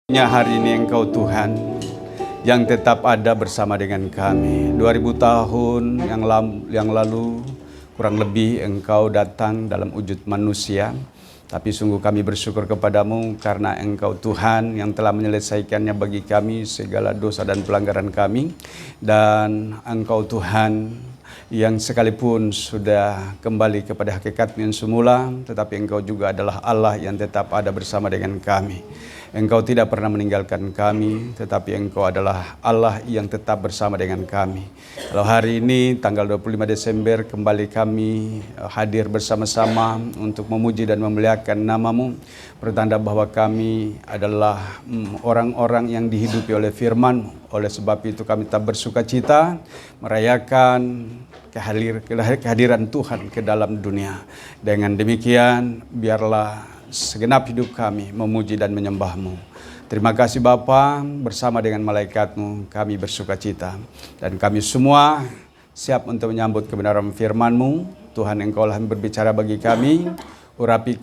Hari ini Engkau Tuhan yang tetap ada bersama dengan kami. 2000 tahun yang lalu kurang lebih Engkau datang dalam wujud manusia. Tapi sungguh kami bersyukur kepadamu karena Engkau Tuhan yang telah menyelesaikannya bagi kami segala dosa dan pelanggaran kami. Dan Engkau Tuhan yang sekalipun sudah kembali kepada hakikatnya yang semula, tetapi Engkau juga adalah Allah yang tetap ada bersama dengan kami. Engkau tidak pernah meninggalkan kami, tetapi Engkau adalah Allah yang tetap bersama dengan kami. Kalau hari ini tanggal 25 Desember kembali kami hadir bersama-sama untuk memuji dan memuliakan nama-Mu, pertanda bahwa kami adalah orang-orang yang dihidupi oleh firman-Mu. Oleh sebab itu kami tetap bersuka cita merayakan kehadiran Tuhan ke dalam dunia. Dengan demikian biarlah segenap hidup kami memuji dan menyembah-Mu. Terima kasih Bapa, bersama dengan malaikat-Mu kami bersuka cita. Dan kami semua siap untuk menyambut kebenaran firman-Mu. Tuhan, Engkau-lah yang berbicara bagi kami, urapi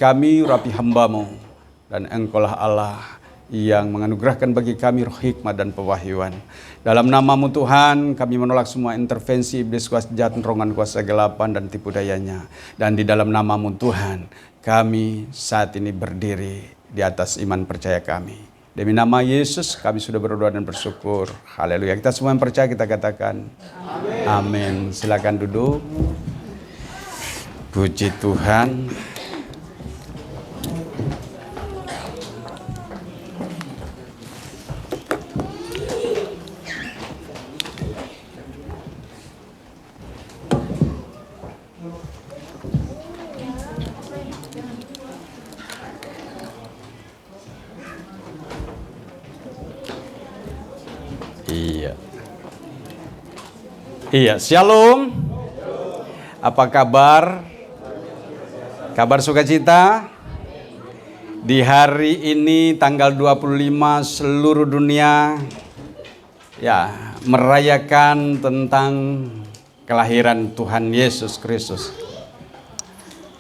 hamba-Mu. Dan Engkau-lah Allah yang menganugerahkan bagi kami roh hikmat dan pewahyuan. Dalam nama-Mu Tuhan, kami menolak semua intervensi iblis, kuasa jahat, rongan, kuasa gelapan dan tipu dayanya. Dan di dalam nama-Mu Tuhan, kami saat ini berdiri di atas iman percaya kami. Demi nama Yesus kami sudah berdoa dan bersyukur. Haleluya. Kita semua yang percaya kita katakan amin. Amin. Silakan duduk. Puji Tuhan. Iya, shalom. Apa kabar? Kabar sukacita? Di hari ini tanggal 25 seluruh dunia merayakan tentang kelahiran Tuhan Yesus Kristus.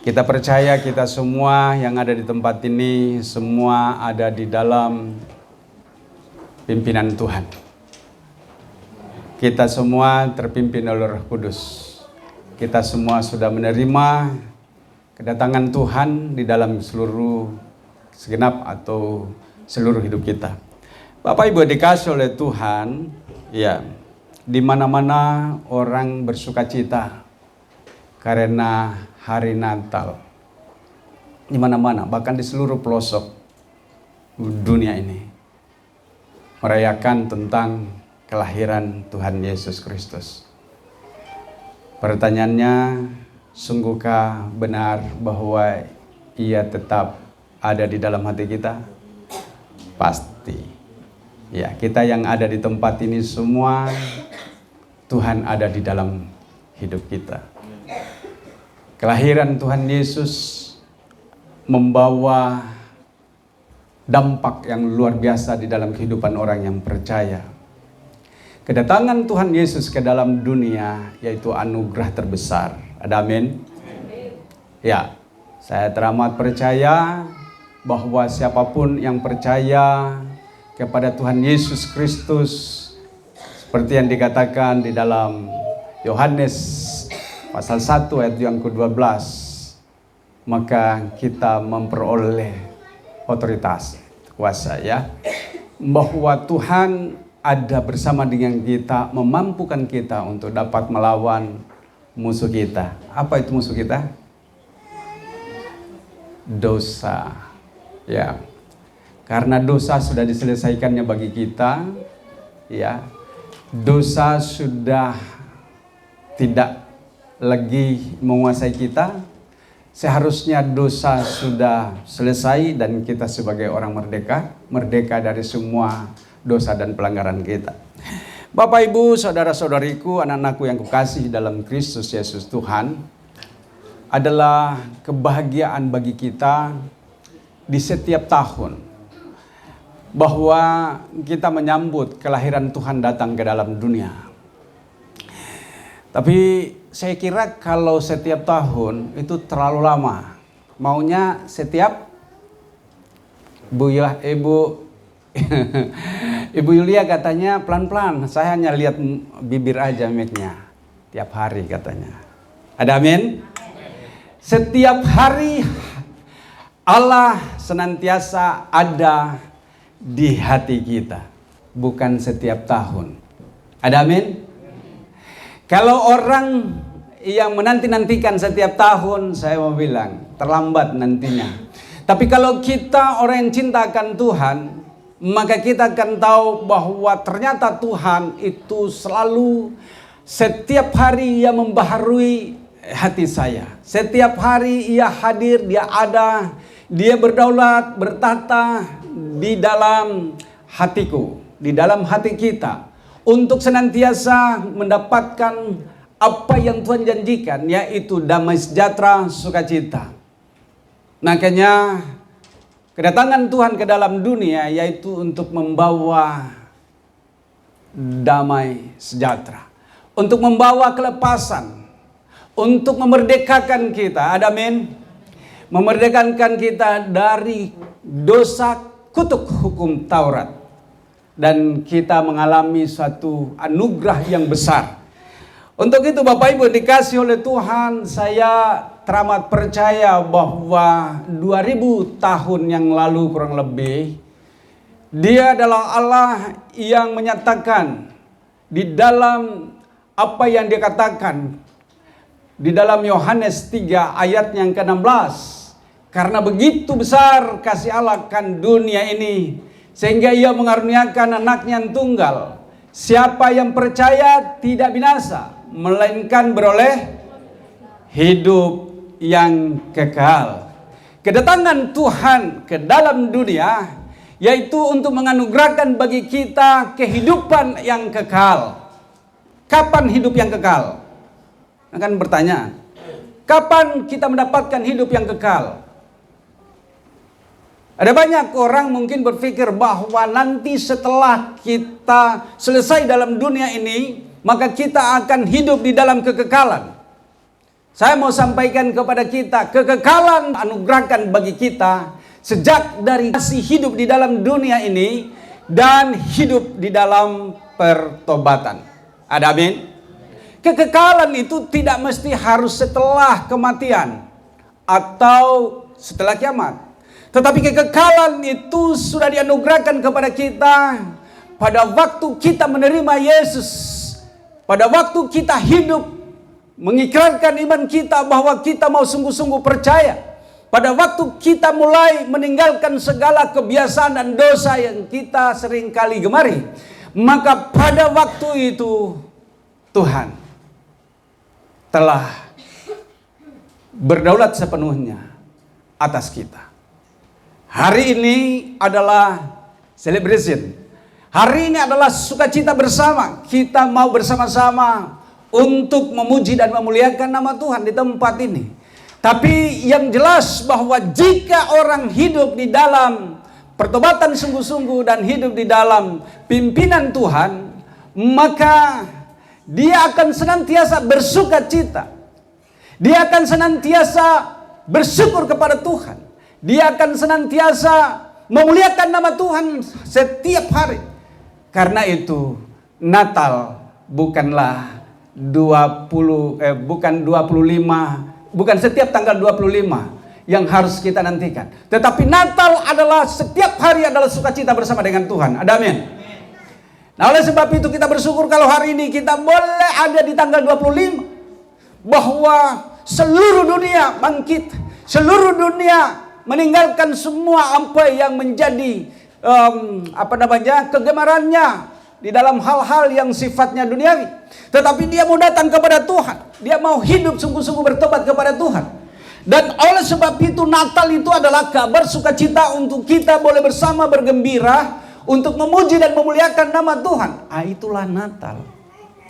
Kita percaya kita semua yang ada di tempat ini semua ada di dalam pimpinan Tuhan. Kita semua terpimpin oleh Roh Kudus. Kita semua sudah menerima kedatangan Tuhan di dalam segenap atau seluruh hidup kita. Bapak Ibu dikasih oleh Tuhan, di mana-mana orang bersuka cita karena hari Natal. Di mana-mana, bahkan di seluruh pelosok dunia ini merayakan tentang kelahiran Tuhan Yesus Kristus. Pertanyaannya, sungguhkah benar bahwa Ia tetap ada di dalam hati kita? Pasti. Ya, kita yang ada di tempat ini semua, Tuhan ada di dalam hidup kita. Kelahiran Tuhan Yesus membawa dampak yang luar biasa di dalam kehidupan orang yang percaya. Kedatangan Tuhan Yesus ke dalam dunia yaitu anugerah terbesar. Ada amin? Ya, saya teramat percaya bahwa siapapun yang percaya kepada Tuhan Yesus Kristus, seperti yang dikatakan di dalam Yohanes pasal 1 ayat yang ke-12, maka kita memperoleh otoritas, kuasa bahwa Tuhan ada bersama dengan kita, memampukan kita untuk dapat melawan musuh kita. Apa itu musuh kita? Dosa. Ya. Karena dosa sudah diselesaikannya bagi kita, dosa sudah tidak lagi menguasai kita. Seharusnya dosa sudah selesai dan kita sebagai orang merdeka dari semua dosa dan pelanggaran kita. Bapak, Ibu, saudara-saudariku, anak-anakku yang kukasihi dalam Kristus Yesus Tuhan, adalah kebahagiaan bagi kita di setiap tahun bahwa kita menyambut kelahiran Tuhan datang ke dalam dunia. Tapi saya kira kalau setiap tahun itu terlalu lama. Maunya setiap Ibu Ibu Yulia katanya pelan-pelan, saya hanya lihat bibir aja mic-nya. Tiap hari katanya. Ada amin? Setiap hari Allah senantiasa ada di hati kita. Bukan setiap tahun. Ada amin? Kalau orang yang menanti-nantikan setiap tahun, saya mau bilang, terlambat nantinya. Tapi kalau kita orang yang cinta akan Tuhan, maka kita akan tahu bahwa ternyata Tuhan itu selalu setiap hari Ia membaharui hati saya. Setiap hari Ia hadir, Dia ada, Dia berdaulat, bertata di dalam hatiku, di dalam hati kita, untuk senantiasa mendapatkan apa yang Tuhan janjikan, yaitu damai sejahtera, sukacita. Makanya kedatangan Tuhan ke dalam dunia yaitu untuk membawa damai sejahtera, untuk membawa kelepasan, untuk memerdekakan kita. Ada amin? Memerdekakan kita dari dosa kutuk hukum Taurat, dan kita mengalami suatu anugerah yang besar. Untuk itu Bapak Ibu dikasih oleh Tuhan, saya teramat percaya bahwa 2000 tahun yang lalu kurang lebih, Dia adalah Allah yang menyatakan di dalam apa yang Dia katakan di dalam Yohanes 3 ayat yang ke-16. Karena begitu besar kasih Allah akan dunia ini, sehingga Ia mengaruniakan anaknya yang tunggal. Siapa yang percaya tidak binasa, melainkan beroleh hidup yang kekal. Kedatangan Tuhan ke dalam dunia yaitu untuk menganugerahkan bagi kita kehidupan yang kekal. Kapan hidup yang kekal? Akan bertanya, kapan kita mendapatkan hidup yang kekal? Ada banyak orang mungkin berpikir bahwa nanti setelah kita selesai dalam dunia ini, maka kita akan hidup di dalam kekekalan. Saya mau sampaikan kepada kita, kekekalan anugerahkan bagi kita sejak dari masih hidup di dalam dunia ini dan hidup di dalam pertobatan. Ada amin? Kekekalan itu tidak mesti harus setelah kematian atau setelah kiamat. Tetapi kekekalan itu sudah dianugerahkan kepada kita pada waktu kita menerima Yesus. Pada waktu kita hidup mengikrarkan iman kita bahwa kita mau sungguh-sungguh percaya. Pada waktu kita mulai meninggalkan segala kebiasaan dan dosa yang kita seringkali gemari. Maka pada waktu itu Tuhan telah berdaulat sepenuhnya atas kita. Hari ini adalah celebration. Hari ini adalah sukacita bersama. Kita mau bersama-sama untuk memuji dan memuliakan nama Tuhan di tempat ini. Tapi yang jelas bahwa jika orang hidup di dalam pertobatan sungguh-sungguh dan hidup di dalam pimpinan Tuhan, maka dia akan senantiasa bersukacita. Dia akan senantiasa bersyukur kepada Tuhan. Dia akan senantiasa memuliakan nama Tuhan setiap hari. Karena itu Natal bukanlah 25, bukan setiap tanggal 25 yang harus kita nantikan. Tetapi Natal adalah setiap hari adalah sukacita bersama dengan Tuhan. Ada amin? Nah, oleh sebab itu kita bersyukur kalau hari ini kita boleh ada di tanggal 25. Bahwa seluruh dunia bangkit. Seluruh dunia meninggalkan semua apa yang menjadi kegemarannya di dalam hal-hal yang sifatnya duniawi. Tetapi dia mau datang kepada Tuhan. Dia mau hidup sungguh-sungguh bertobat kepada Tuhan. Dan oleh sebab itu Natal itu adalah kabar sukacita untuk kita boleh bersama bergembira untuk memuji dan memuliakan nama Tuhan. Itulah Natal.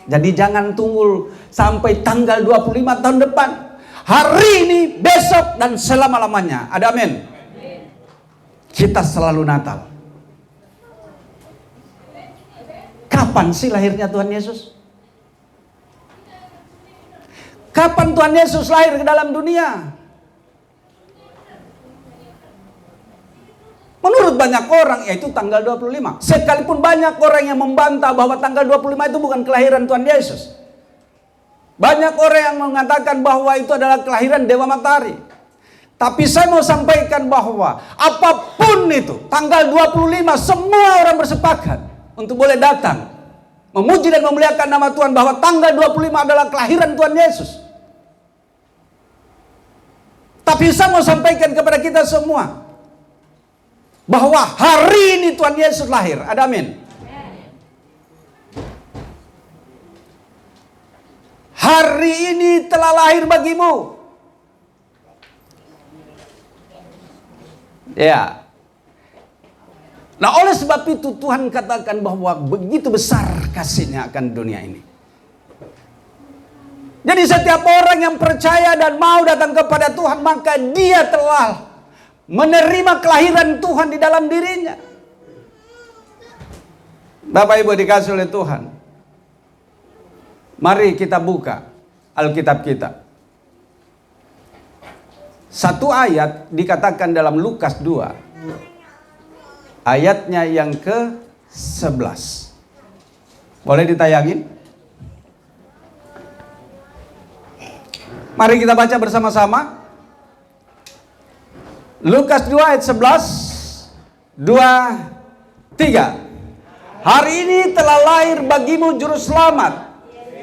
Jadi jangan tunggu sampai tanggal 25 tahun depan. Hari ini, besok, dan selama-lamanya. Ada amin? Kita selalu Natal. Kapan sih lahirnya Tuhan Yesus? Kapan Tuhan Yesus lahir ke dalam dunia? Menurut banyak orang, yaitu tanggal 25. Sekalipun banyak orang yang membantah bahwa tanggal 25 itu bukan kelahiran Tuhan Yesus. Banyak orang yang mengatakan bahwa itu adalah kelahiran Dewa Matahari. Tapi saya mau sampaikan bahwa apapun itu, tanggal 25 semua orang bersepakat untuk boleh datang memuji dan memuliakan nama Tuhan, bahwa tanggal 25 adalah kelahiran Tuhan Yesus. Tapi saya mau sampaikan kepada kita semua bahwa hari ini Tuhan Yesus lahir. Ada amin? Hari ini telah lahir bagimu. Ya. Nah, oleh sebab itu Tuhan katakan bahwa begitu besar kasih-Nya akan dunia ini. Jadi setiap orang yang percaya dan mau datang kepada Tuhan, maka dia telah menerima kelahiran Tuhan di dalam dirinya. Bapak Ibu dikasih oleh Tuhan, mari kita buka Alkitab kita. Satu ayat dikatakan dalam Lukas 2. Ayatnya yang ke-11. Boleh ditayangin? Mari kita baca bersama-sama. Lukas 2 ayat 11. 2, 3. Hari ini telah lahir bagimu juru selamat,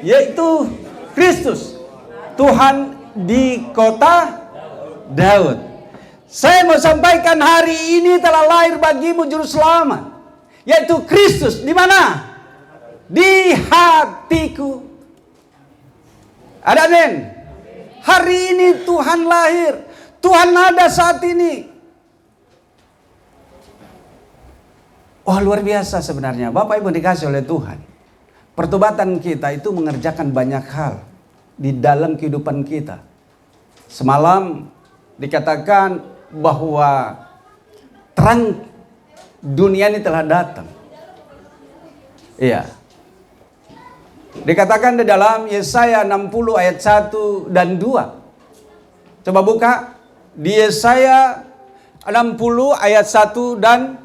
yaitu Kristus, Tuhan di kota Daud. Saya mau sampaikan hari ini telah lahir bagimu juru selamat, yaitu Kristus. Di mana? Di hatiku. Ada amin? Hari ini Tuhan lahir. Tuhan ada saat ini. Oh, luar biasa sebenarnya. Bapak Ibu dikasih oleh Tuhan. Pertobatan kita itu mengerjakan banyak hal di dalam kehidupan kita. Semalam dikatakan bahwa terang dunia ini telah datang. Iya. Dikatakan di dalam Yesaya 60 ayat 1 dan 2. Coba buka di Yesaya 60 ayat 1 dan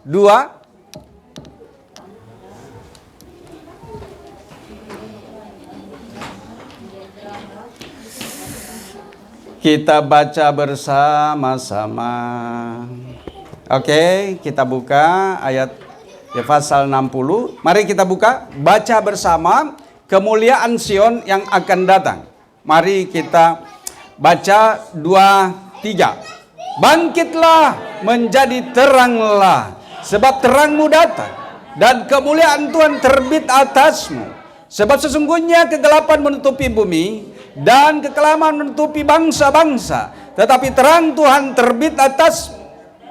2. Kita baca bersama-sama. Oke, kita buka ayat pasal 60. Mari kita buka, baca bersama kemuliaan Sion yang akan datang. Mari kita baca 2, 3. Bangkitlah menjadi teranglah, sebab terangmu datang dan kemuliaan Tuhan terbit atasmu. Sebab sesungguhnya kegelapan menutupi bumi dan kekelaman menutupi bangsa-bangsa, tetapi terang Tuhan terbit atas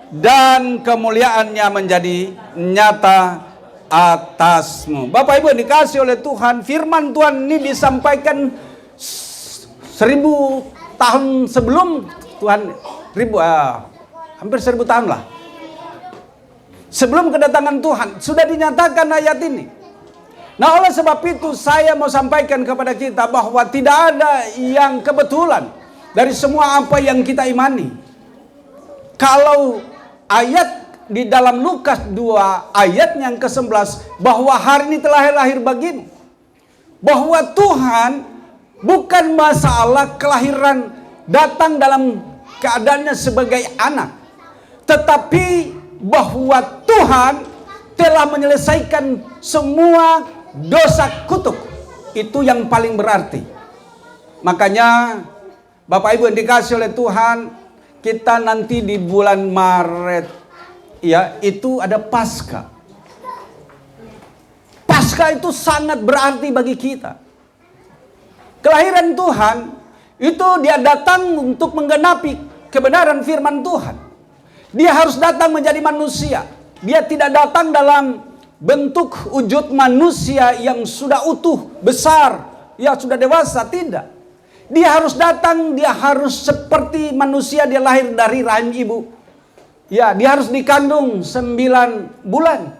dan kemuliaannya menjadi nyata atasmu. Bapak Ibu dikasih oleh Tuhan, firman Tuhan ini disampaikan 1000 tahun sebelum Tuhan, hampir 1000 tahun lah sebelum kedatangan Tuhan sudah dinyatakan ayat ini. Nah, oleh sebab itu saya mau sampaikan kepada kita bahwa tidak ada yang kebetulan dari semua apa yang kita imani. Kalau ayat di dalam Lukas 2 ayat yang ke-11 bahwa hari ini telah lahir bagimu, bahwa Tuhan bukan masalah kelahiran datang dalam keadaannya sebagai anak, tetapi bahwa Tuhan telah menyelesaikan semua dosa kutuk. Itu yang paling berarti. Makanya Bapak Ibu yang dikasih oleh Tuhan, kita nanti di bulan Maret ya, itu ada Paskah. Paskah itu sangat berarti bagi kita. Kelahiran Tuhan itu dia datang untuk menggenapi kebenaran firman Tuhan. Dia harus datang menjadi manusia. Dia tidak datang dalam bentuk wujud manusia yang sudah utuh, besar, ya sudah dewasa, tidak. Dia harus datang, dia harus seperti manusia, dia lahir dari rahim ibu. Ya, dia harus dikandung 9 bulan.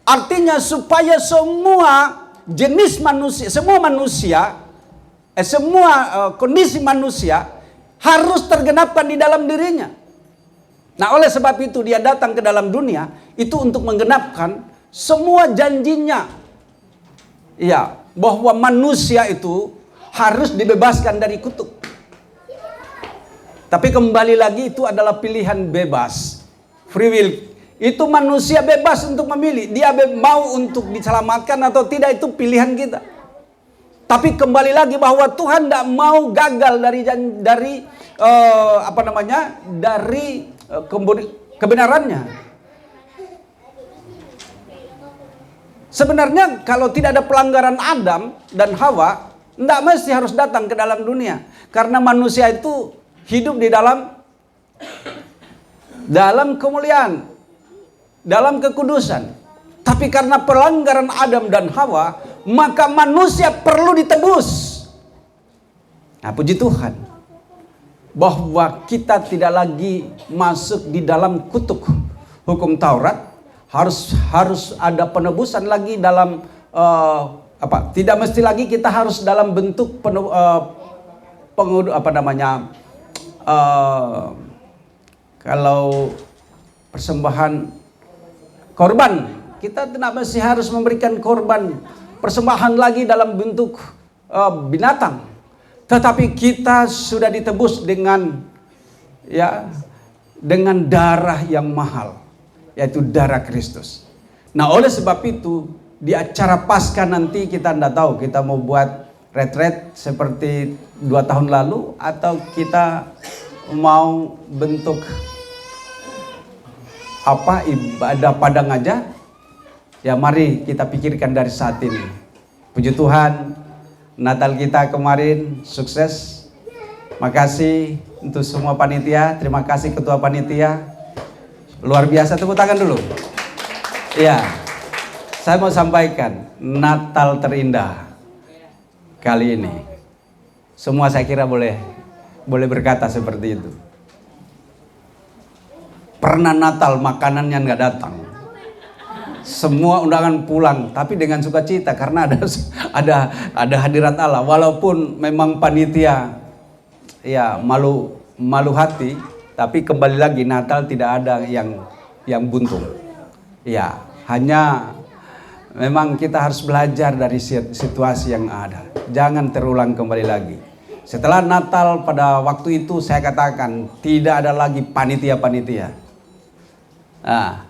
Artinya supaya semua jenis manusia, semua kondisi manusia harus tergenapkan di dalam dirinya. Nah, oleh sebab itu dia datang ke dalam dunia itu untuk menggenapkan semua janjinya. Ya, bahwa manusia itu harus dibebaskan dari kutuk. Tapi kembali lagi itu adalah pilihan bebas. Free will. Itu manusia bebas untuk memilih. Dia mau untuk diselamatkan atau tidak, itu pilihan kita. Tapi kembali lagi bahwa Tuhan tidak mau gagal dari kebenarannya. Sebenarnya kalau tidak ada pelanggaran Adam dan Hawa, tidak mesti harus datang ke dalam dunia. Karena manusia itu hidup di dalam kemuliaan, dalam kekudusan. Tapi karena pelanggaran Adam dan Hawa, maka manusia perlu ditebus. Nah, puji Tuhan bahwa kita tidak lagi masuk di dalam kutuk hukum Taurat. Harus ada penebusan lagi dalam tidak mesti lagi kita harus dalam bentuk kalau persembahan korban, kita tidak mesti harus memberikan korban persembahan lagi dalam bentuk binatang, tetapi kita sudah ditebus dengan darah yang mahal, yaitu darah Kristus. Nah, oleh sebab itu di acara Paskah nanti kita tidak tahu kita mau buat retret seperti 2 tahun lalu atau kita mau bentuk ibadah padang aja. Ya, mari kita pikirkan dari saat ini. Puji Tuhan, Natal kita kemarin sukses. Makasih untuk semua panitia, terima kasih ketua panitia. Luar biasa, tepuk tangan dulu. Ya, saya mau sampaikan Natal terindah kali ini. Semua saya kira boleh berkata seperti itu. Pernah Natal makanannya nggak datang, semua undangan pulang, tapi dengan sukacita karena ada hadirat Allah. Walaupun memang panitia malu hati, tapi kembali lagi Natal tidak ada yang buntung. Ya, hanya memang kita harus belajar dari situasi yang ada. Jangan terulang kembali lagi. Setelah Natal pada waktu itu saya katakan tidak ada lagi panitia-panitia. Nah,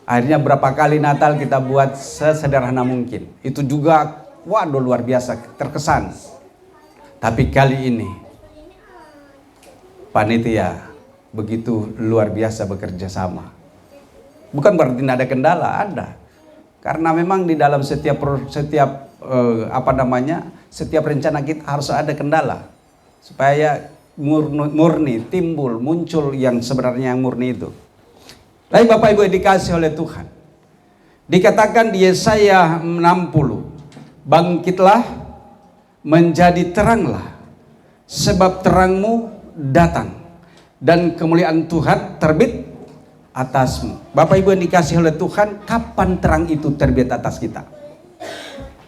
akhirnya berapa kali Natal kita buat sesederhana mungkin. Itu juga luar biasa terkesan. Tapi kali ini panitia begitu luar biasa bekerja sama. Bukan berarti tidak ada kendala, ada. Karena memang di dalam setiap rencana kita harus ada kendala. Supaya murni muncul yang sebenarnya yang murni itu. Baik Bapak Ibu yang dikasihi oleh Tuhan. Dikatakan di Yesaya 60, bangkitlah menjadi teranglah, sebab terangmu datang dan kemuliaan Tuhan terbit atasmu. Bapak Ibu yang dikasihi oleh Tuhan, kapan terang itu terbit atas kita?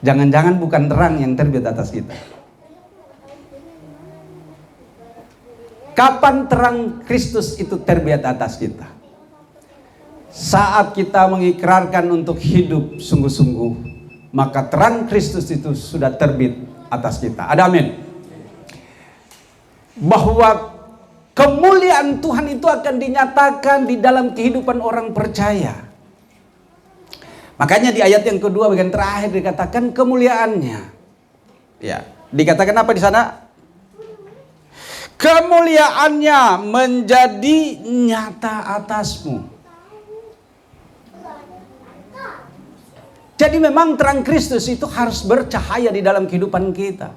Jangan-jangan bukan terang yang terbit atas kita. Kapan terang Kristus itu terbit atas kita? Saat kita mengikrarkan untuk hidup sungguh-sungguh, maka terang Kristus itu sudah terbit atas kita. Ada amin. Bahwa kemuliaan Tuhan itu akan dinyatakan di dalam kehidupan orang percaya. Makanya di ayat yang kedua bagian terakhir dikatakan kemuliaannya. Ya, dikatakan apa di sana? Kemuliaannya menjadi nyata atasmu. Jadi memang terang Kristus itu harus bercahaya di dalam kehidupan kita.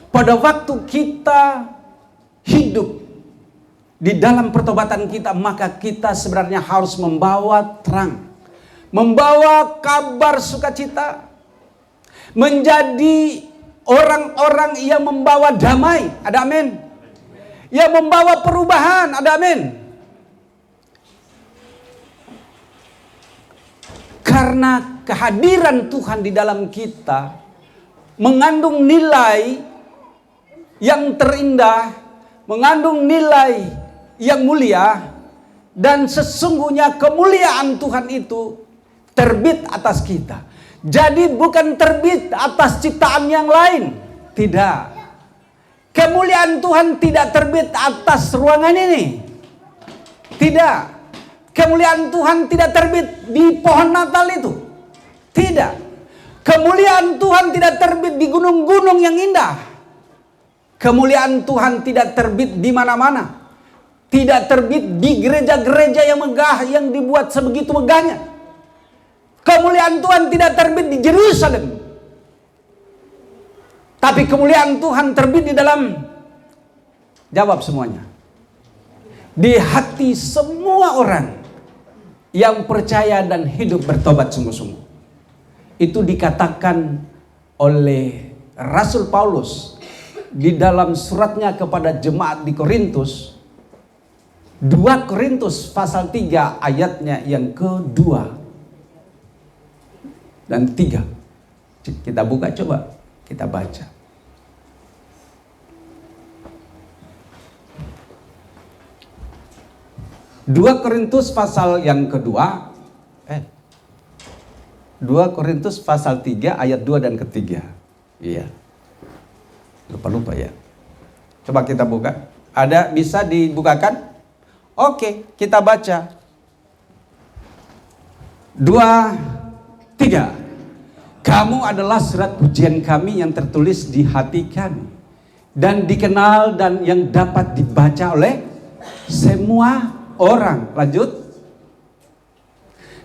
Pada waktu kita hidup di dalam pertobatan kita, maka kita sebenarnya harus membawa terang, membawa kabar sukacita, menjadi orang-orang yang membawa damai. Ada amin. Yang membawa perubahan. Ada amin. Karena kehadiran Tuhan di dalam kita mengandung nilai yang terindah, mengandung nilai yang mulia, Dan sesungguhnya kemuliaan Tuhan itu terbit atas kita. Jadi bukan terbit atas ciptaan yang lain. Tidak. Kemuliaan Tuhan tidak terbit atas ruangan ini. Tidak. Kemuliaan Tuhan tidak terbit di pohon Natal itu. Tidak. Kemuliaan Tuhan tidak terbit di gunung-gunung yang indah. Kemuliaan Tuhan tidak terbit di mana-mana. Tidak terbit di gereja-gereja yang megah yang dibuat sebegitu megahnya. Kemuliaan Tuhan tidak terbit di Yerusalem. Tapi kemuliaan Tuhan terbit di dalam, jawab semuanya, di hati semua orang yang percaya dan hidup bertobat sungguh-sungguh. Itu dikatakan oleh Rasul Paulus di dalam suratnya kepada jemaat di Korintus. 2 Korintus pasal 3 ayatnya yang kedua dan 3. Kita buka, coba kita baca. Dua Korintus pasal yang kedua, 2 Korintus pasal 3 ayat 2 dan ketiga. Iya. Lupa ya. Coba kita buka. Ada, bisa dibukakan? Oke, kita baca. 2, 3. Kamu adalah surat pujian kami yang tertulis di hati kami dan dikenal dan yang dapat dibaca oleh semua orang. Lanjut.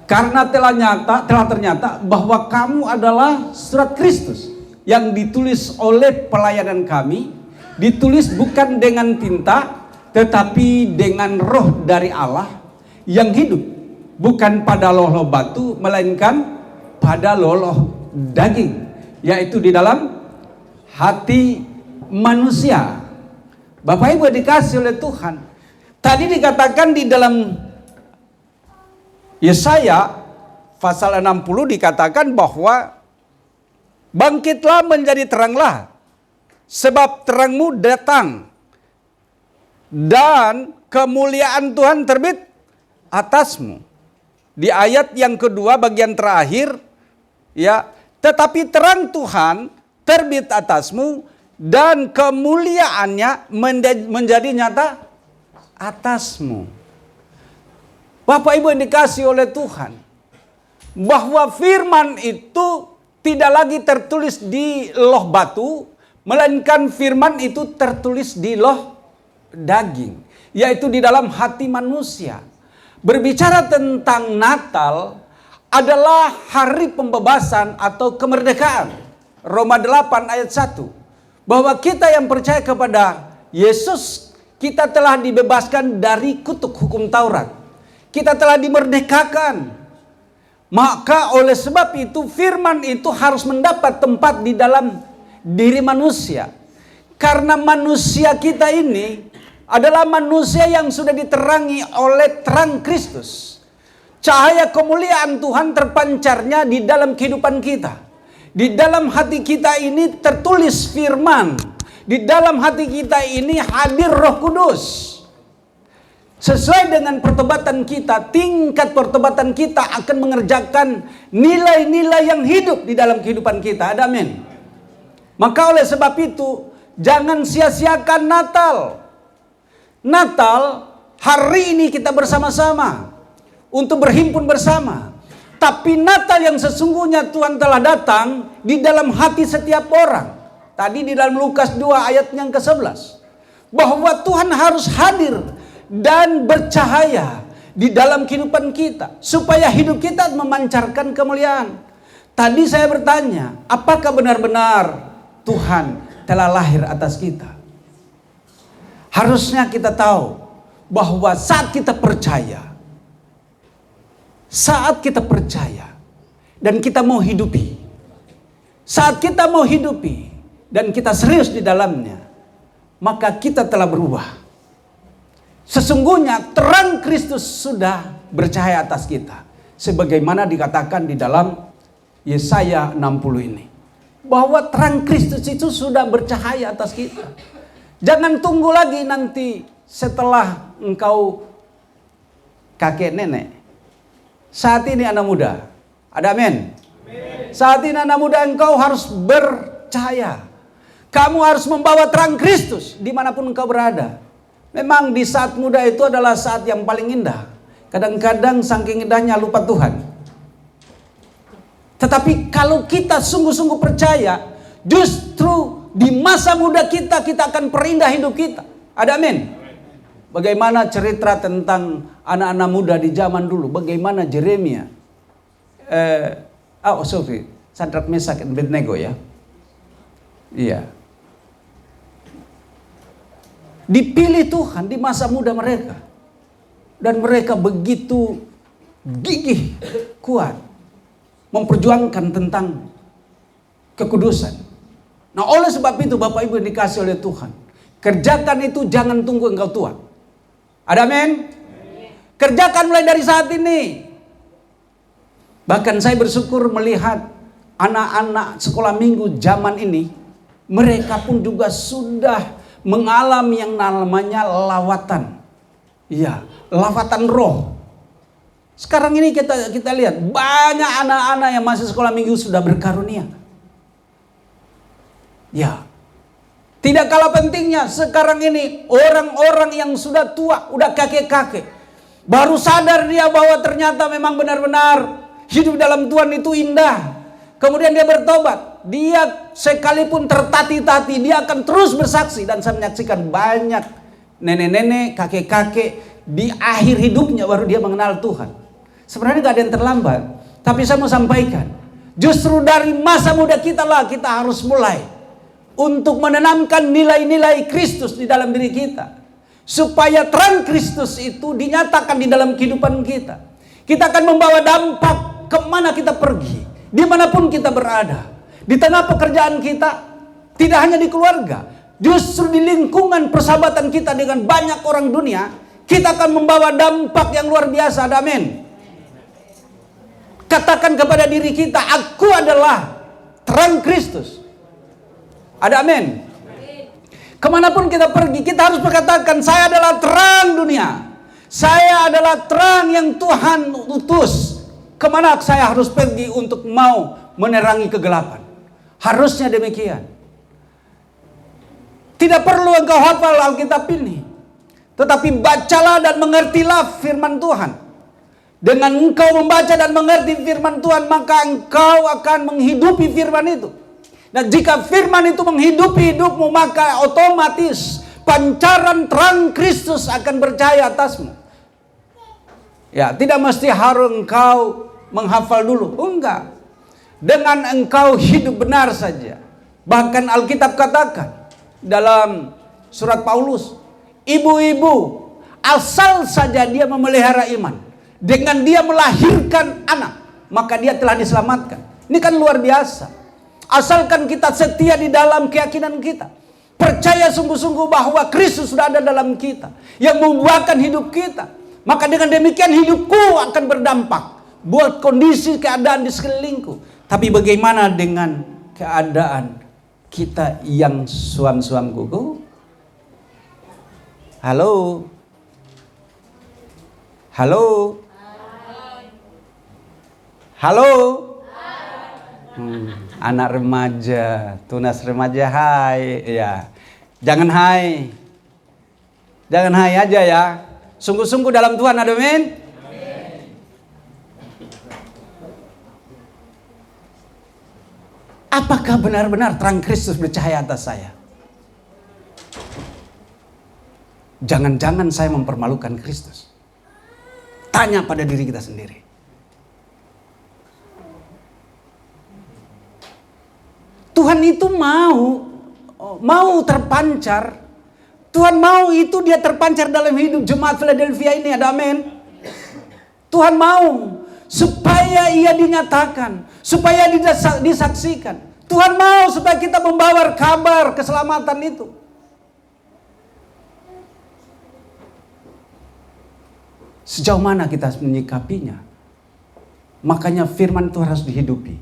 Karena telah ternyata bahwa kamu adalah surat Kristus yang ditulis oleh pelayanan kami, ditulis bukan dengan tinta tetapi dengan roh dari Allah yang hidup, bukan pada loloh batu melainkan pada loloh daging, yaitu di dalam hati manusia. Bapak Ibu dikasih oleh Tuhan, tadi dikatakan di dalam Yesaya pasal 60 dikatakan bahwa bangkitlah menjadi teranglah, sebab terangmu datang dan kemuliaan Tuhan terbit atasmu. Di ayat yang kedua bagian terakhir, ya, tetapi terang Tuhan terbit atasmu dan kemuliaannya menjadi nyata atasmu. Bapak Ibu yang dikasih oleh Tuhan, bahwa firman itu tidak lagi tertulis di loh batu, melainkan firman itu tertulis di loh daging, yaitu di dalam hati manusia. Berbicara tentang Natal adalah hari pembebasan atau kemerdekaan. Roma 8 ayat 1. Bahwa kita yang percaya kepada Yesus, kita telah dibebaskan dari kutuk hukum Taurat. Kita telah dimerdekakan. Maka oleh sebab itu firman itu harus mendapat tempat di dalam diri manusia. Karena manusia kita ini adalah manusia yang sudah diterangi oleh terang Kristus. Cahaya kemuliaan Tuhan terpancarnya di dalam kehidupan kita. Di dalam hati kita ini tertulis firman. Di dalam hati kita ini hadir Roh Kudus. Sesuai dengan pertobatan kita, tingkat pertobatan kita akan mengerjakan nilai-nilai yang hidup di dalam kehidupan kita. Ada amin. Maka oleh sebab itu, jangan sia-siakan Natal. Natal, hari ini kita bersama-sama untuk berhimpun bersama. Tapi Natal yang sesungguhnya Tuhan telah datang di dalam hati setiap orang. Tadi di dalam Lukas 2 ayat yang ke-11. Bahwa Tuhan harus hadir dan bercahaya di dalam kehidupan kita. Supaya hidup kita memancarkan kemuliaan. Tadi saya bertanya, apakah benar-benar Tuhan telah lahir atas kita? Harusnya kita tahu bahwa saat kita percaya dan kita mau hidupi, saat kita mau hidupi dan kita serius di dalamnya, maka kita telah berubah. Sesungguhnya terang Kristus sudah bercahaya atas kita, sebagaimana dikatakan di dalam Yesaya 60 ini, bahwa terang Kristus itu sudah bercahaya atas kita. Jangan tunggu lagi nanti setelah engkau kakek nenek. Saat ini anak muda. Ada amin? Saat ini anak muda, engkau harus percaya. Kamu harus membawa terang Kristus dimanapun engkau berada. Memang di saat muda itu adalah saat yang paling indah. Kadang-kadang saking indahnya lupa Tuhan. Tetapi kalau kita sungguh-sungguh percaya, justru di masa muda kita akan perindah hidup kita. Ada amin? Bagaimana cerita tentang anak-anak muda di zaman dulu. Bagaimana Yeremia. Sadrak, Mesak, dan Abednego ya. Iya. Dipilih Tuhan di masa muda mereka. Dan mereka begitu gigih, kuat. Memperjuangkan tentang kekudusan. Nah, oleh sebab itu Bapak Ibu yang dikasih oleh Tuhan, kerjakan itu, jangan tunggu engkau tua. Ada amin? Kerjakan mulai dari saat ini. Bahkan saya bersyukur melihat anak-anak sekolah minggu zaman ini, mereka pun juga sudah mengalami yang namanya lawatan. Iya, lawatan roh. Sekarang ini kita lihat banyak anak-anak yang masih sekolah minggu sudah berkarunia. Ya. Tidak kalah pentingnya sekarang ini orang-orang yang sudah tua, udah kakek-kakek, baru sadar dia bahwa ternyata memang benar-benar hidup dalam Tuhan itu indah. Kemudian dia bertobat. Dia sekalipun tertati-tati, dia akan terus bersaksi. Dan saya menyaksikan banyak nenek-nenek, kakek-kakek di akhir hidupnya baru dia mengenal Tuhan. Sebenarnya gak ada yang terlambat. Tapi saya mau sampaikan, justru dari masa muda kita lah kita harus mulai untuk menanamkan nilai-nilai Kristus di dalam diri kita. Supaya terang Kristus itu dinyatakan di dalam kehidupan kita. Kita akan membawa dampak kemana kita pergi, dimanapun kita berada. Di tengah pekerjaan kita, tidak hanya di keluarga, justru di lingkungan persahabatan kita dengan banyak orang dunia, kita akan membawa dampak yang luar biasa. Amin. Katakan kepada diri kita, aku adalah terang Kristus. Ada amin. Kemanapun kita pergi, kita harus berkatakan, saya adalah terang dunia. Saya adalah terang yang Tuhan utus. Kemana saya harus pergi untuk mau menerangi kegelapan? Harusnya demikian. Tidak perlu engkau hafal Alkitab ini, tetapi bacalah dan mengertilah firman Tuhan. Dengan engkau membaca dan mengerti firman Tuhan, maka engkau akan menghidupi firman itu. Dan jika firman itu menghidupi hidupmu, maka otomatis pancaran terang Kristus akan bercahaya atasmu. Ya, tidak mesti harus engkau menghafal dulu. Enggak. Dengan engkau hidup benar saja. Bahkan Alkitab katakan dalam surat Paulus, ibu-ibu asal saja dia memelihara iman, dengan dia melahirkan anak, maka dia telah diselamatkan. Ini kan luar biasa. Asalkan kita setia di dalam keyakinan kita, percaya sungguh-sungguh bahwa Kristus sudah ada dalam kita, yang membuahkan hidup kita, maka dengan demikian hidupku akan berdampak buat kondisi keadaan di sekelilingku. Tapi bagaimana dengan keadaan kita yang suam-suam gugu? Halo? Halo? Halo? Anak remaja, tunas remaja, hai. Ya. Jangan hai. Jangan hai aja ya. Sungguh-sungguh dalam Tuhan, amin. Apakah benar-benar terang Kristus bercahaya atas saya? Jangan-jangan saya mempermalukan Kristus. Tanya pada diri kita sendiri. Tuhan itu mau terpancar. Tuhan mau itu dia terpancar dalam hidup jemaat Philadelphia ini. Ada amin. Tuhan mau supaya ia dinyatakan, supaya disaksikan. Tuhan mau supaya kita membawa kabar keselamatan itu. Sejauh mana kita menyikapinya? Makanya firman itu harus dihidupi.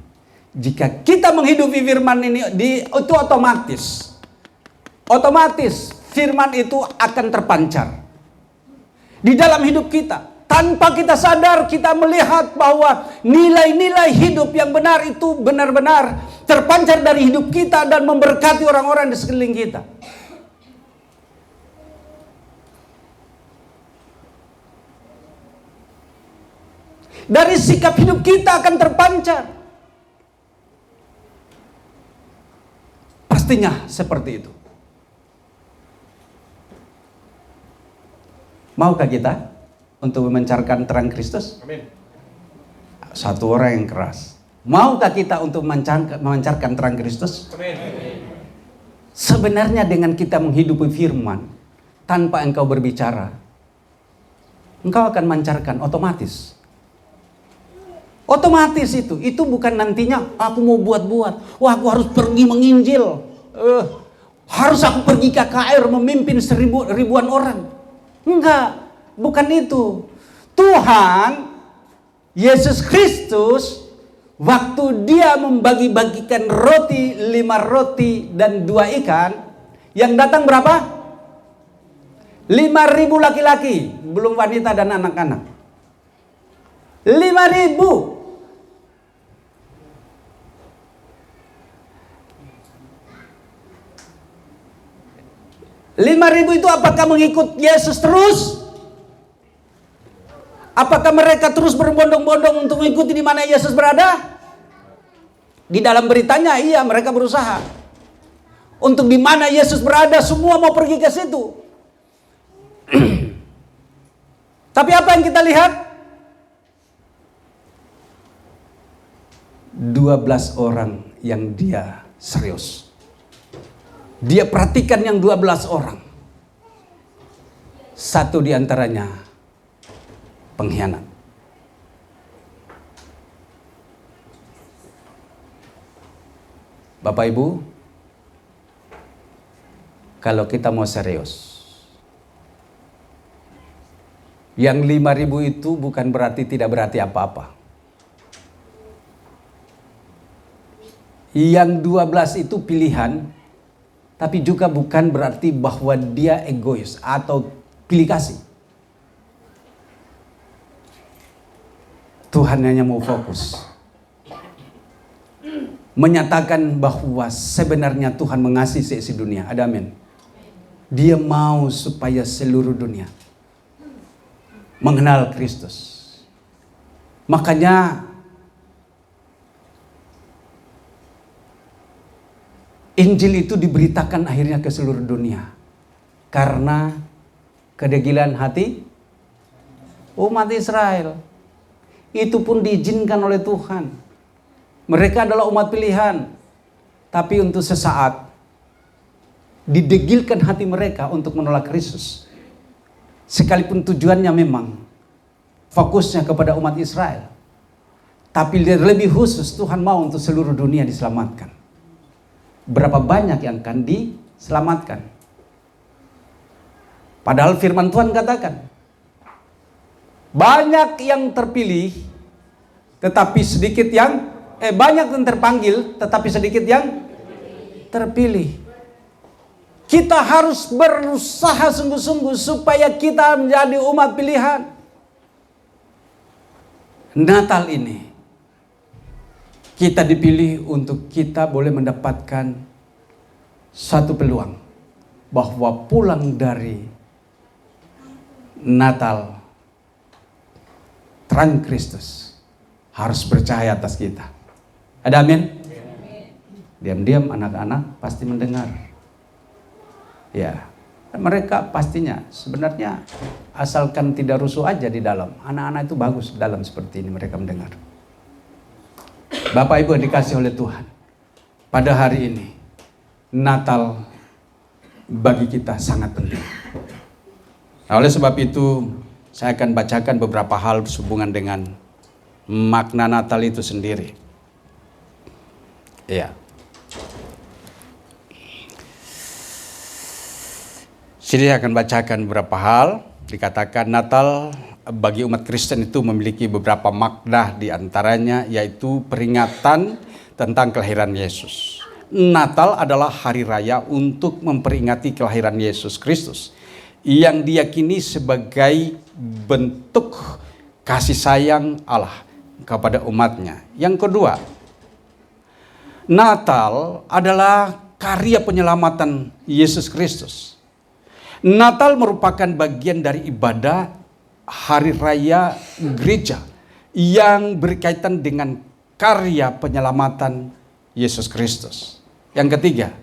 Jika kita menghidupi firman ini, itu otomatis firman itu akan terpancar di dalam hidup kita. Tanpa kita sadar, kita melihat bahwa nilai-nilai hidup yang benar itu benar-benar terpancar dari hidup kita dan memberkati orang-orang di sekeliling kita. Dari sikap hidup kita akan terpancar. Pastinya seperti itu. Maukah kita untuk memancarkan terang Kristus? Amin. Satu orang yang keras. Maukah kita untuk memancarkan terang Kristus? Amin. Sebenarnya dengan kita menghidupi firman, tanpa engkau berbicara, engkau akan mancarkan otomatis. Otomatis itu bukan nantinya aku mau buat-buat. Wah, aku harus pergi menginjil. Harus aku pergi ke KKR memimpin ribuan orang. Enggak, bukan itu. Tuhan Yesus Kristus waktu dia membagi-bagikan roti, 5 roti dan 2 ikan, yang datang berapa? 5.000 laki-laki, belum wanita dan anak-anak. 5.000. 5.000 itu apakah mengikut Yesus terus? Apakah mereka terus berbondong-bondong untuk mengikuti di mana Yesus berada? Di dalam beritanya, iya, mereka berusaha. Untuk di mana Yesus berada, semua mau pergi ke situ. Tapi apa yang kita lihat? 12 orang yang dia serius. Dia perhatikan yang 12 orang. Satu di antaranya pengkhianat. Bapak Ibu, kalau kita mau serius, yang 5.000 itu bukan berarti tidak berarti apa-apa. Yang 12 itu pilihan, tapi juga bukan berarti bahwa dia egois atau pilih kasih. Tuhan hanya mau fokus menyatakan bahwa sebenarnya Tuhan mengasihi seisi dunia. Ada amin. Dia mau supaya seluruh dunia mengenal Kristus. Makanya Injil itu diberitakan akhirnya ke seluruh dunia karena kedegilan hati umat Israel. Itu pun diizinkan oleh Tuhan. Mereka adalah umat pilihan, tapi untuk sesaat didegilkan hati mereka untuk menolak Kristus. Sekalipun tujuannya memang fokusnya kepada umat Israel, tapi lebih khusus Tuhan mau untuk seluruh dunia diselamatkan. Berapa banyak yang akan diselamatkan? Padahal firman Tuhan katakan, banyak yang terpilih, tetapi sedikit yang banyak yang terpanggil, tetapi sedikit yang terpilih. Kita harus berusaha sungguh-sungguh supaya kita menjadi umat pilihan. Natal ini kita dipilih untuk kita boleh mendapatkan satu peluang bahwa pulang dari Natal, terang Kristus harus bercahaya atas kita. Ada amin? Diam-diam anak-anak pasti mendengar. Ya, mereka pastinya sebenarnya asalkan tidak rusuh aja di dalam. Anak-anak itu bagus di dalam seperti ini mereka mendengar. Bapak Ibu yang dikasih oleh Tuhan, pada hari ini Natal bagi kita sangat penting. Nah, oleh sebab itu saya akan bacakan beberapa hal berhubungan dengan makna Natal itu sendiri. Ya. Sini saya akan bacakan beberapa hal. Dikatakan Natal bagi umat Kristen itu memiliki beberapa makna, di antaranya yaitu peringatan tentang kelahiran Yesus. Natal adalah hari raya untuk memperingati kelahiran Yesus Kristus. yang diyakini sebagai bentuk kasih sayang Allah kepada umatnya. Yang kedua, Natal adalah karya penyelamatan Yesus Kristus. Natal merupakan bagian dari ibadah hari raya gereja yang berkaitan dengan karya penyelamatan Yesus Kristus. Yang ketiga,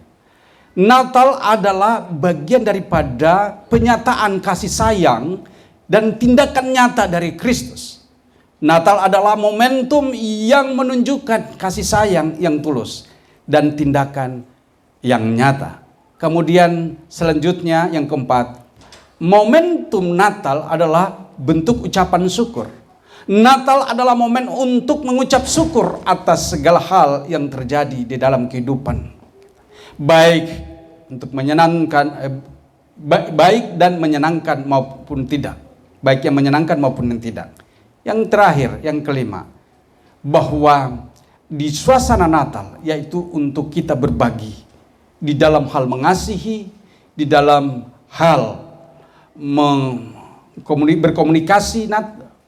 Natal adalah bagian daripada penyataan kasih sayang dan tindakan nyata dari Kristus. Natal adalah momentum yang menunjukkan kasih sayang yang tulus dan tindakan yang nyata. Kemudian selanjutnya yang keempat, momentum Natal adalah bentuk ucapan syukur. Natal adalah momen untuk mengucap syukur atas segala hal yang terjadi di dalam kehidupan. Baik untuk menyenangkan, baik dan menyenangkan maupun tidak. Baik yang menyenangkan maupun yang tidak. Yang terakhir, yang kelima, bahwa di suasana Natal, yaitu untuk kita berbagi di dalam hal mengasihi, di dalam hal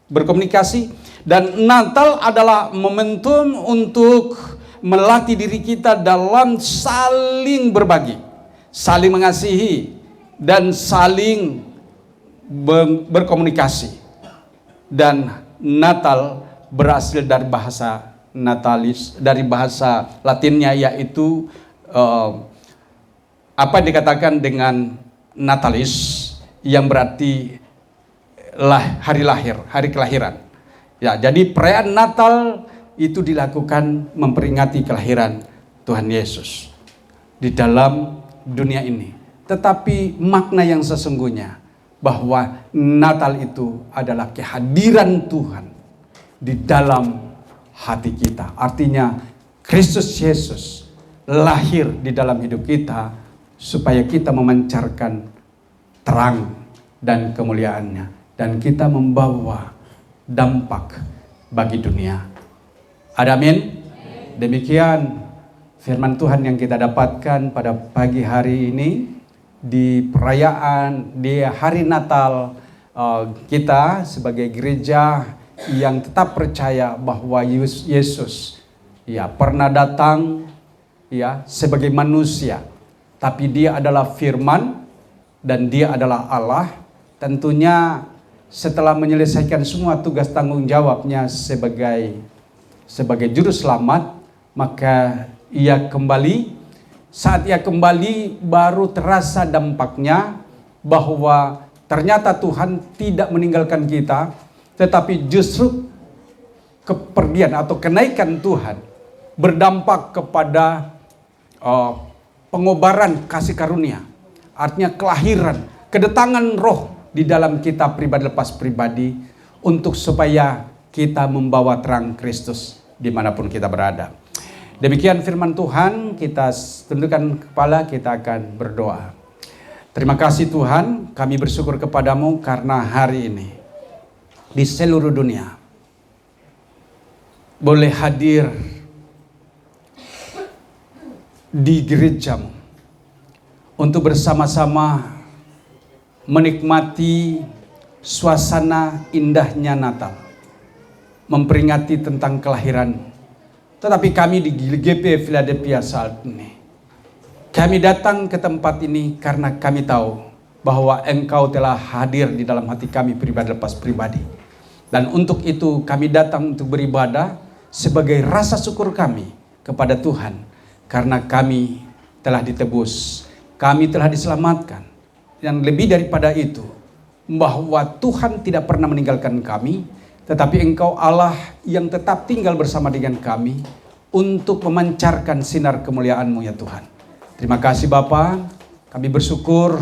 berkomunikasi, dan Natal adalah momentum untuk melatih diri kita dalam saling berbagi, saling mengasihi, dan saling berkomunikasi. Dan Natal berasal dari bahasa natalis, dari bahasa Latinnya, yaitu apa dikatakan dengan natalis, yang berarti hari lahir, hari kelahiran. Ya, jadi perayaan Natal itu dilakukan memperingati kelahiran Tuhan Yesus di dalam dunia ini. Tetapi makna yang sesungguhnya bahwa Natal itu adalah kehadiran Tuhan di dalam hati kita. Artinya Kristus Yesus lahir di dalam hidup kita supaya kita memancarkan terang dan kemuliaannya, dan kita membawa dampak bagi dunia. Amin. Demikian firman Tuhan yang kita dapatkan pada pagi hari ini di perayaan di hari Natal. Kita sebagai gereja yang tetap percaya bahwa Yesus ya pernah datang ya sebagai manusia, tapi dia adalah firman dan dia adalah Allah. Tentunya setelah menyelesaikan semua tugas tanggung jawabnya sebagai juru selamat, maka ia kembali. Saat ia kembali baru terasa dampaknya bahwa ternyata Tuhan tidak meninggalkan kita, tetapi justru kepergian atau kenaikan Tuhan berdampak kepada pengobaran kasih karunia. Artinya kelahiran, kedatangan roh di dalam kita pribadi lepas pribadi, untuk supaya kita membawa terang Kristus dimanapun kita berada. Demikian firman Tuhan, kita tundukkan kepala, kita akan berdoa. Terima kasih Tuhan, kami bersyukur kepadamu karena hari ini di seluruh dunia boleh hadir di gerejamu untuk bersama-sama menikmati suasana indahnya Natal, memperingati tentang kelahiran. Tetapi kami di GP Philadelphia saat ini, kami datang ke tempat ini karena kami tahu bahwa Engkau telah hadir di dalam hati kami pribadi lepas pribadi. Dan untuk itu kami datang untuk beribadah sebagai rasa syukur kami kepada Tuhan, karena kami telah ditebus, kami telah diselamatkan. Dan lebih daripada itu, bahwa Tuhan tidak pernah meninggalkan kami, tetapi Engkau Allah yang tetap tinggal bersama dengan kami untuk memancarkan sinar kemuliaan-Mu ya Tuhan. Terima kasih Bapa, kami bersyukur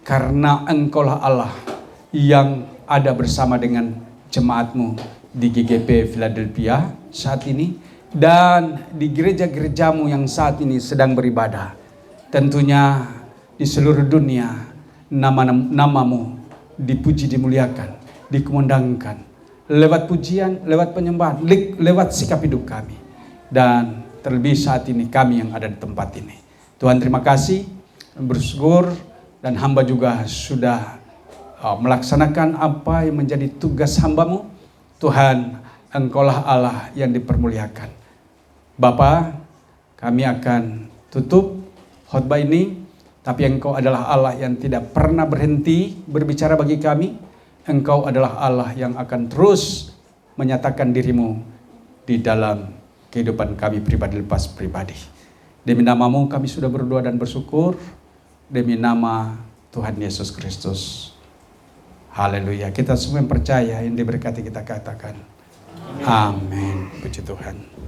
karena Engkau-lah Allah yang ada bersama dengan jemaat-Mu di GGP Philadelphia saat ini, dan di gereja-gerejamu yang saat ini sedang beribadah. Tentunya di seluruh dunia namamu dipuji, dimuliakan, dikumandangkan lewat pujian, lewat penyembahan, lewat sikap hidup kami, dan terlebih saat ini kami yang ada di tempat ini. Tuhan terima kasih, bersyukur, dan hamba juga sudah melaksanakan apa yang menjadi tugas hamba-Mu. Tuhan, Engkaulah Allah yang dipermuliakan. Bapa, kami akan tutup khotbah ini, tapi Engkau adalah Allah yang tidak pernah berhenti berbicara bagi kami. Engkau adalah Allah yang akan terus menyatakan diri-Mu di dalam kehidupan kami pribadi lepas pribadi. Demi nama-Mu kami sudah berdoa dan bersyukur. Demi nama Tuhan Yesus Kristus. Haleluya. Kita semua yang percaya, yang diberkati kita katakan. Amin. Puji Tuhan.